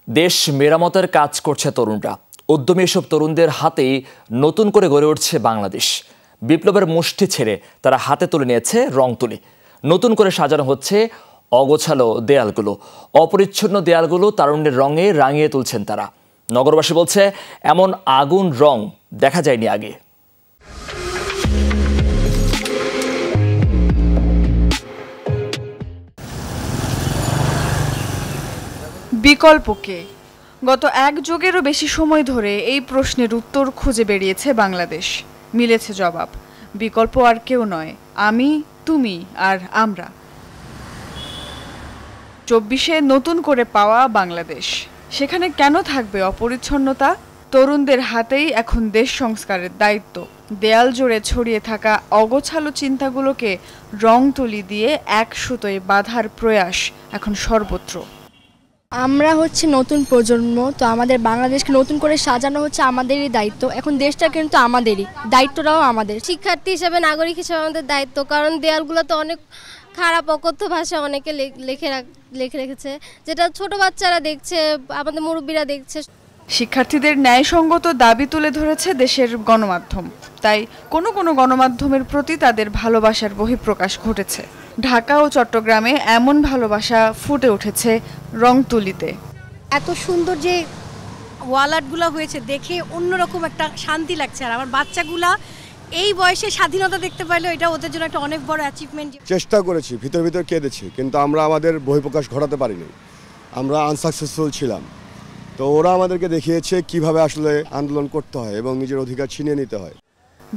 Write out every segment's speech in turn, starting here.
দেশ মেরামতের কাজ করছে তরুণরা। উদ্যমী এসব তরুণদের হাতেই নতুন করে গড়ে উঠছে বাংলাদেশ। বিপ্লবের মুষ্টি ছেড়ে তারা হাতে তুলে নিয়েছে রং তুলি। নতুন করে সাজানো হচ্ছে অগোছালো দেয়ালগুলো। অপরিচ্ছন্ন দেয়ালগুলো তারুণ্যের রঙে রাঙিয়ে তুলছেন তারা। নগরবাসী বলছে, এমন আগুন রং দেখা যায়নি আগে। বিকল্পকে গত এক যুগেরও বেশি সময় ধরে এই প্রশ্নের উত্তর খুঁজে বেরিয়েছে বাংলাদেশ। মিলেছে জবাব, বিকল্প আর কেউ নয়, আমি, তুমি আর আমরা। ২৪-এ নতুন করে পাওয়া বাংলাদেশ। সেখানে কেন থাকবে অপরিচ্ছন্নতা? তরুণদের হাতেই এখন দেশ সংস্কারের দায়িত্ব। দেয়াল জুড়ে ছড়িয়ে থাকা অগোছালো চিন্তাগুলোকে রং তুলি দিয়ে এক সুতোয় বাঁধার প্রয়াস এখন সর্বত্র। আমরা নতুন প্রজন্ম, তো আমাদের বাংলাদেশকে নতুন করে সাজানো হচ্ছে আমাদেরই দায়িত্ব। এখন দেশটা কিন্তু আমাদেরই, দায়িত্বটাও আমাদের। শিক্ষার্থী হিসেবে, নাগরিক হিসেবে আমাদের দায়িত্ব, কারণ দেয়ালগুলো তো অনেক খারাপ অকথ্য ভাষা অনেকে লিখে রেখেছে, যেটা ছোট বাচ্চারা দেখছে, আমাদের মুরব্বীরা দেখছে। শিক্ষার্থীদের ন্যায়সঙ্গত দাবি তুলে ধরেছে দেশের গণমাধ্যম। তাই কোনো গণমাধ্যমের প্রতি তাদের ভালোবাসার বহিঃপ্রকাশ ঘটেছে। ঢাকা ও চট্টগ্রামে এমন ভালোবাসা ফুটে উঠেছে রং তুলিতে। এত সুন্দর যে ওয়াল আর্টগুলো হয়েছে, দেখে অন্যরকম একটা শান্তি লাগছে। আর আমার বাচ্চাগুলা এই বয়সে স্বাধীনতা দেখতে পাইলো, এটা ওদের জন্য একটা অনেক বড় অ্যাচিভমেন্ট। চেষ্টা করেছি, ভিতর কেঁদেছি, কিন্তু আমরা আমাদের বহিঃপ্রকাশ ঘটাতে পারিনি। আমরা আনসাকসেসফুল ছিলাম। তো ওরা আমাদেরকে দেখিয়েছে কিভাবে আসলে আন্দোলন করতে হয় এবং নিজের অধিকার ছিনিয়ে নিতে হয়।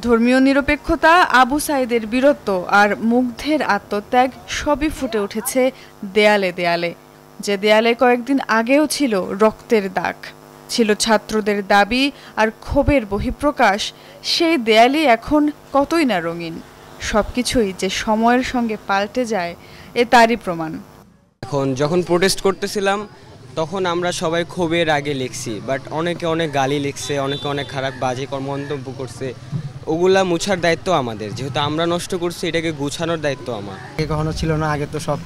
ধর্মীয় নিরপেক্ষতা, আবু সাইদের বীরত্ব আর মুগ্ধের আত্মত্যাগ সবই ফুটে উঠেছে দেয়ালে দেয়ালে। যে দেয়ালে কয়েকদিন আগেও ছিল রক্তের দাগ, ছিল ছাত্রদের দাবি আর ক্ষোভের বহিঃপ্রকাশ, সেই দেয়ালই এখন কতই না রঙিন। সবকিছুই যে সময়ের সঙ্গে পাল্টে যায়, এ তারই প্রমাণ। এখন যখন প্রোটেস্ট করতেছিলাম তখন আমরা সবাই ক্ষোভের আগে লিখছি, বাট অনেকে অনেক গালি লিখছে, অনেকে অনেক খারাপ বাজে মন্তব্য করছে। ওগুলা মুছার দায়িত্ব আমাদের, যেহেতু আমরা নষ্ট করছি, এটাকে গুছানোর দায়িত্ব আমার। কখনো ছিল না, আগে তো সব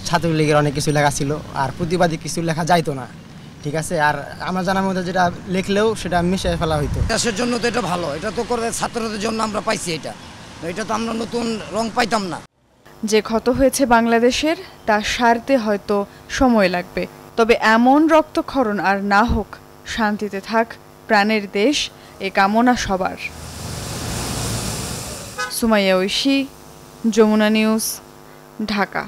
ছাত্রলীগের অনেক কিছু লেখা ছিল, আর প্রতিবাদী কিছু লেখা যাইতো না, ঠিক আছে। আর আমার জানার মধ্যে যেটা লিখলেও সেটা মিশিয়ে ফেলা হইতো। দেশের জন্য তো এটা ভালো, এটা তো করে ছাত্রদের জন্য আমরা পাইছি, এটা তো আমরা নতুন রং পাইতাম না। যে ক্ষত হয়েছে বাংলাদেশের, তা সারতে হয়তো সময় লাগবে। তবে এমন রক্তক্ষরণ আর না হোক, শান্তিতে থাক প্রাণের দেশ, এ কামনা সবার। সুমাইয়া ঐশী, যমুনা নিউজ, ঢাকা।